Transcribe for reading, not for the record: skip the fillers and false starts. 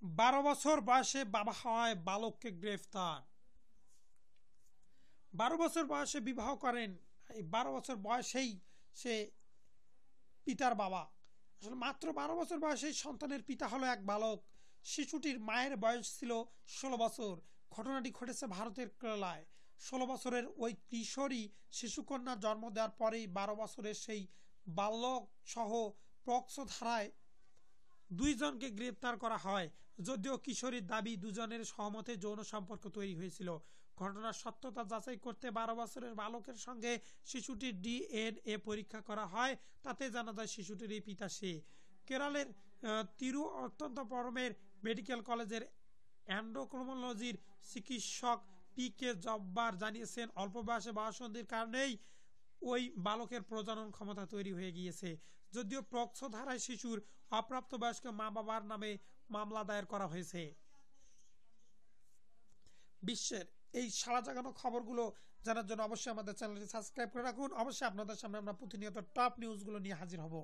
12 বছর বয়সে বাবা হয় বালককে গ্রেফতার। 12 বছর বয়সে বিবাহ করেন, এই 12 বছর বয়সেই সে পিতার বাবা। আসলে মাত্র 12 বছর বয়সে সন্তানের পিতা হলো এক বালক। শিশুটির মায়ের বয়স ছিল 16 বছর। ঘটনাটি ঘটেছে ভারতের কেরালায়। 16 বছরের ওই কিশোরী শিশুকন্যা জন্ম দেওয়ার পরেই 12 বছরের সেই বালক সহ পক্সো ধারায় 2 জনকে গ্রেপ্তার করা হয়। যদিও কিশোরীর দাবি দুজনের সহমতে যৌন সম্পর্ক তৈরি হয়েছিল। ঘটনার সত্যতা যাচাই করতে 12 বছরের বালকের সঙ্গে শিশুটির ডিএনএ পরীক্ষা করা হয়। তাতে জানা যায় শিশুটির এই পিতা সে। কেরলের তিরুঅনন্তপুরমের মেডিকেল কলেজের অ্যান্ডোক্রোমোলজির চিকিৎসক পি.কে. জব্বার জানিয়েছেন, অল্প বয়সে বয়ঃসন্ধির কারণেই ওই বালকের প্রজনন ক্ষমতা তৈরি হয়ে গিয়েছে। যদিও পক্সো ধারায় শিশুর অপ্রাপ্তবয়স্ক মা বাবার নামে মামলা দায়ের করা হয়েছে। বিশ্বের এই সাড়া জাগানো খবরগুলো জানার জন্য অবশ্যই আমাদের চ্যানেলটি সাবস্ক্রাইব করে রাখুন। অবশ্যই আপনাদের সামনে আমরা প্রতিনিয়ত টপ নিউজগুলো নিয়ে হাজির হব।